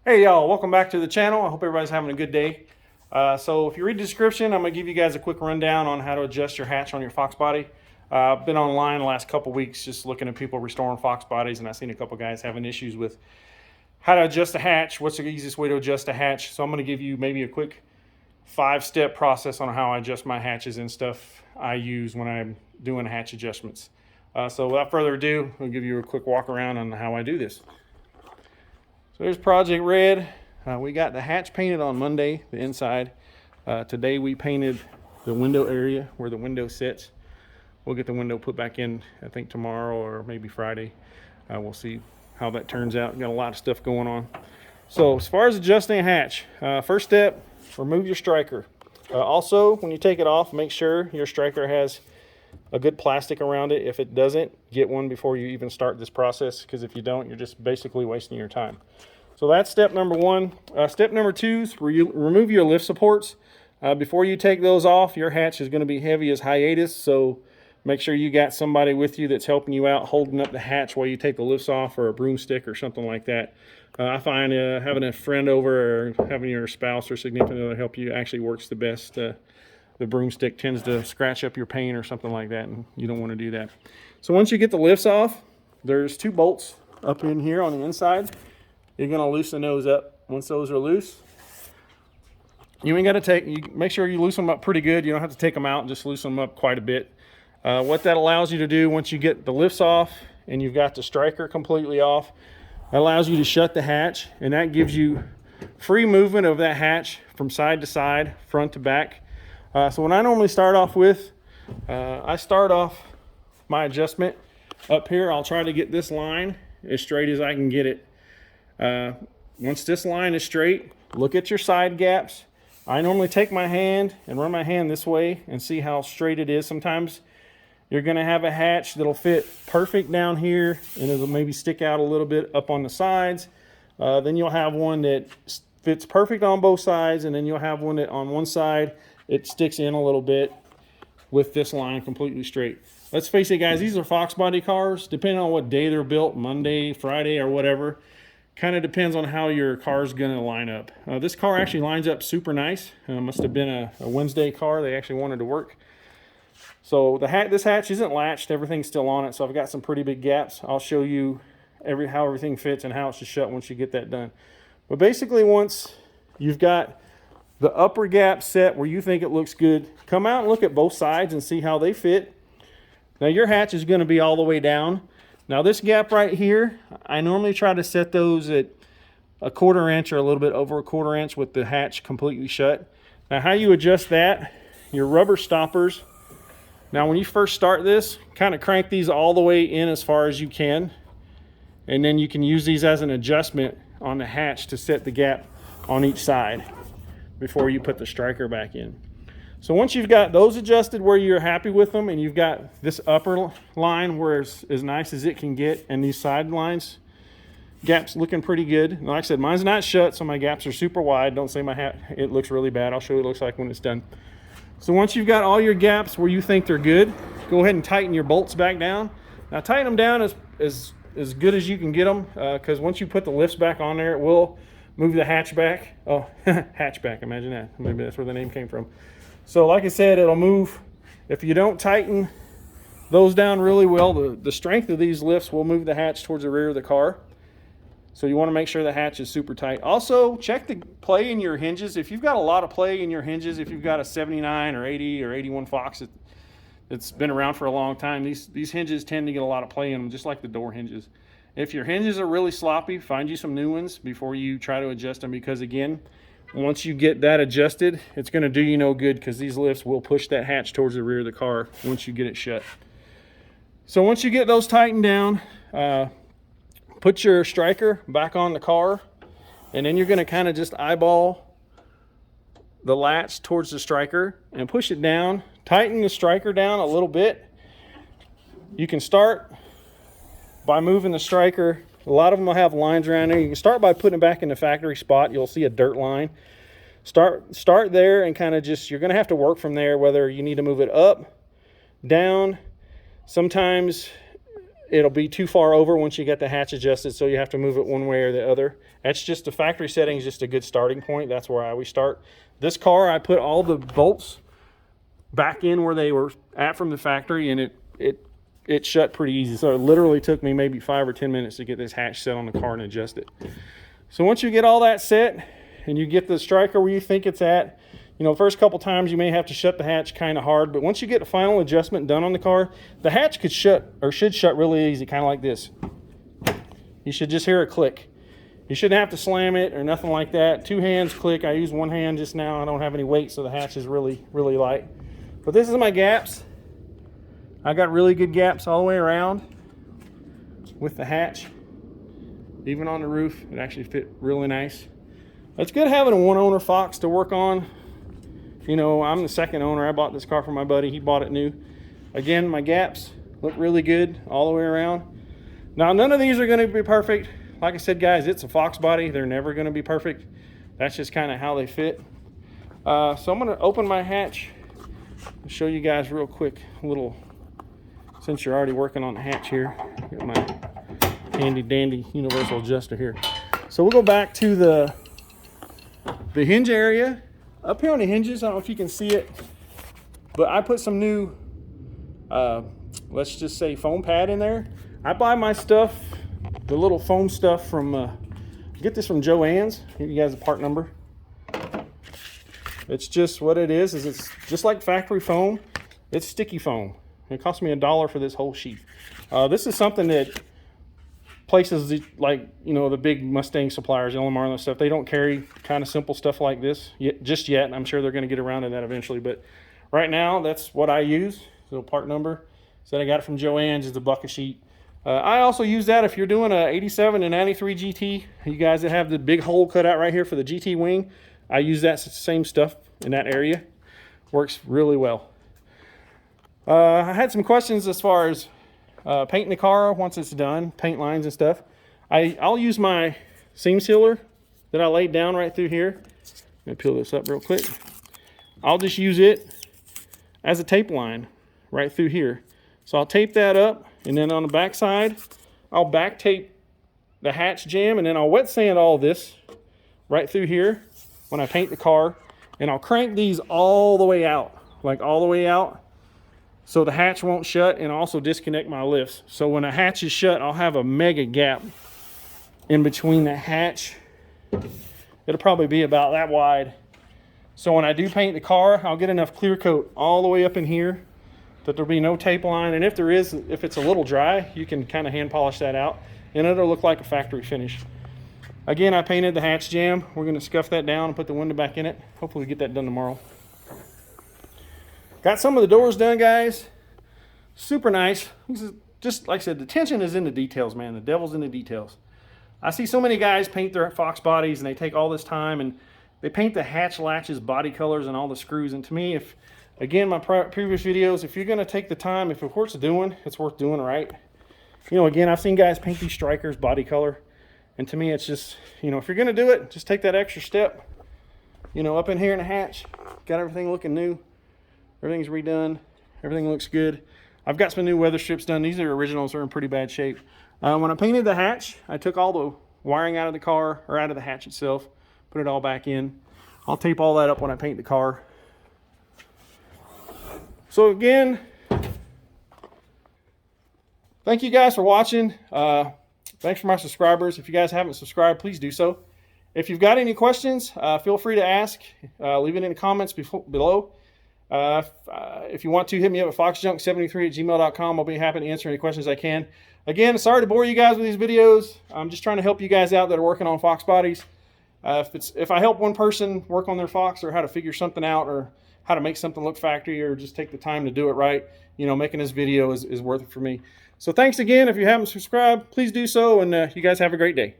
Hey y'all, welcome back to the channel. I hope everybody's having a good day. So if you read the description, I'm going to give you guys a quick rundown on how to adjust your hatch on your Fox body. I've been online the last couple weeks just looking at people restoring Fox bodies, and I've seen a couple guys having issues with how to adjust a hatch, what's the easiest way to adjust a hatch. So I'm going to give you maybe a quick 5-step process on how I adjust my hatches and stuff I use when I'm doing hatch adjustments. So without further ado, I'll give you a quick walk around on how I do this. So there's Project Red. We got the hatch painted on Monday, the inside. Today we painted the window area where the window sits. We'll get the window put back in, I think tomorrow or maybe Friday. We'll see how that turns out. Got a lot of stuff going on. So as far as adjusting a hatch, first step, remove your striker. Also, when you take it off, make sure your striker has a good plastic around it. If it doesn't, get one before you even start this process, because if you don't, you're just basically wasting your time. So that's step number one. Step number two is remove your lift supports. Before you take those off, your hatch is going to be heavy as hiatus, so make sure you got somebody with you that's helping you out, holding up the hatch while you take the lifts off, or a broomstick or something like that. I find having a friend over or having your spouse or significant other help you actually works the best. The broomstick tends to scratch up your paint or something like that, and you don't want to do that. So once you get the lifts off, there's 2 bolts up in here on the inside. You're going to loosen those up. Once those are loose, you ain't got to make sure you loosen them up pretty good. You don't have to take them out, just loosen them up quite a bit. What that allows you to do once you get the lifts off and you've got the striker completely off, that allows you to shut the hatch, and that gives you free movement of that hatch from side to side, front to back. So what I normally start off with, I start off my adjustment up here. I'll try to get this line as straight as I can get it. Once this line is straight, look at your side gaps. I normally take my hand and run my hand this way and see how straight it is. Sometimes you're going to have a hatch that'll fit perfect down here, and it'll maybe stick out a little bit up on the sides. Then you'll have one that fits perfect on both sides, and then you'll have one that on one side it sticks in a little bit with this line completely straight. Let's face it, guys, these are Fox body cars. Depending on what day they're built, Monday, Friday, or whatever, kind of depends on how your car's going to line up. This car actually lines up super nice. Must have been a Wednesday car. They actually wanted to work. So this hatch isn't latched. Everything's still on it. So I've got some pretty big gaps. I'll show you how everything fits and how it's just shut once you get that done. But basically, once you've got the upper gap set where you think it looks good, come out and look at both sides and see how they fit. Now your hatch is going to be all the way down. Now this gap right here, I normally try to set those at 1/4 inch or a little bit over 1/4 inch with the hatch completely shut. Now how you adjust that, your rubber stoppers. Now when you first start this, kind of crank these all the way in as far as you can. And then you can use these as an adjustment on the hatch to set the gap on each side before you put the striker back in. So once you've got those adjusted where you're happy with them, and you've got this upper line where it's as nice as it can get, and these side lines, gaps looking pretty good. Like I said, mine's not shut, so my gaps are super wide. Don't say my hat, it looks really bad. I'll show you what it looks like when it's done. So once you've got all your gaps where you think they're good, go ahead and tighten your bolts back down. Now tighten them down as good as you can get them, because once you put the lifts back on there, it will move the hatch back. Oh, hatchback, imagine that. Maybe that's where the name came from. So like I said, it'll move. If you don't tighten those down really well, the strength of these lifts will move the hatch towards the rear of the car. So you want to make sure the hatch is super tight. Also, check the play in your hinges. If you've got a lot of play in your hinges, if you've got a 79 or 80 or 81 Fox that's been around for a long time, these hinges tend to get a lot of play in them, just like the door hinges. If your hinges are really sloppy, find you some new ones before you try to adjust them, because again, once you get that adjusted, it's going to do you no good, because these lifts will push that hatch towards the rear of the car once you get it shut. So once you get those tightened down, put your striker back on the car, and then you're going to kind of just eyeball the latch towards the striker and push it down. Tighten the striker down a little bit. You can start by moving the striker. A lot of them will have lines around there. You can start by putting it back in the factory spot. You'll see a dirt line. Start there and kind of just, you're going to have to work from there, whether you need to move it up, down. Sometimes it'll be too far over once you get the hatch adjusted, so you have to move it one way or the other. That's just the factory settings, just a good starting point. That's where I always start. This car, I put all the bolts back in where they were at from the factory, and it shut pretty easy. So it literally took me maybe 5 or 10 minutes to get this hatch set on the car and adjust it. So once you get all that set and you get the striker where you think it's at, you know, the first couple times you may have to shut the hatch kind of hard, but once you get the final adjustment done on the car, the hatch could shut, or should shut really easy, kind of like this. You should just hear a click. You shouldn't have to slam it or nothing like that. 2 hands click. I use 1 hand just now. I don't have any weight, so the hatch is really, really light. But this is my gaps. I got really good gaps all the way around with the hatch. Even on the roof, it actually fit really nice. It's good having a one-owner Fox to work on. You know, I'm the second owner. I bought this car from my buddy. He bought it new. Again, my gaps look really good all the way around. Now, none of these are going to be perfect. Like I said, guys, it's a Fox body. They're never going to be perfect. That's just kind of how they fit. So I'm going to open my hatch and show you guys real quick a little, since you're already working on the hatch here. Get my handy dandy universal adjuster here. So we'll go back to the hinge area. Up here on the hinges, I don't know if you can see it, but I put some new, let's just say foam pad in there. I buy my stuff, the little foam stuff from, get this from Joann's. Give you guys a part number. It's just what it is it's just like factory foam. It's sticky foam. It cost me $1 for this whole sheet. This is something that places like, you know, the big Mustang suppliers, LMR and stuff, they don't carry kind of simple stuff like this just yet. I'm sure they're going to get around to that eventually, but right now that's what I use. So part number said I got it from Joann's, is the bucket sheet. I also use that if you're doing a 87 and 93 GT. You guys that have the big hole cut out right here for the GT wing, I use that same stuff in that area. Works really well. I had some questions as far as painting the car once it's done, paint lines and stuff. I'll use my seam sealer that I laid down right through here. Let me peel this up real quick. I'll just use it as a tape line right through here. So I'll tape that up, and then on the back side, I'll back tape the hatch jamb, and then I'll wet sand all this right through here when I paint the car, and I'll crank these all the way out, like all the way out, so the hatch won't shut, and also disconnect my lifts. So when the hatch is shut, I'll have a mega gap in between the hatch. It'll probably be about that wide. So when I do paint the car, I'll get enough clear coat all the way up in here that there'll be no tape line. And if there is, if it's a little dry, you can kind of hand polish that out, and it'll look like a factory finish. Again, I painted the hatch jamb. We're going to scuff that down and put the window back in it. Hopefully we get that done tomorrow. Got some of the doors done, guys. Super nice. This is just like I said, the attention is in the details, man. The devil's in the details. I see so many guys paint their Fox bodies, and they take all this time and they paint the hatch latches body colors and all the screws. And to me, if, again, my previous videos, if you're going to take the time, if it's worth doing, it's worth doing right. You know, again, I've seen guys paint these strikers body color, and to me, it's just, you know, if you're going to do it, just take that extra step. You know, up in here in the hatch, got everything looking new. Everything's redone. Everything looks good. I've got some new weather strips done. These are originals. They're in pretty bad shape. When I painted the hatch, I took all the wiring out of the car, or out of the hatch itself, put it all back in. I'll tape all that up when I paint the car. So again, thank you guys for watching. Thanks for my subscribers. If you guys haven't subscribed, please do so. If you've got any questions, feel free to ask. Leave it in the comments below. If you want to, hit me up at foxjunk73@gmail.com. I'll be happy to answer any questions I can. Again, sorry to bore you guys with these videos. I'm just trying to help you guys out that are working on Fox bodies. If I help one person work on their Fox, or how to figure something out, or how to make something look factory, or just take the time to do it right, you know, making this video is worth it for me. So thanks again. If you haven't subscribed, please do so, and you guys have a great day.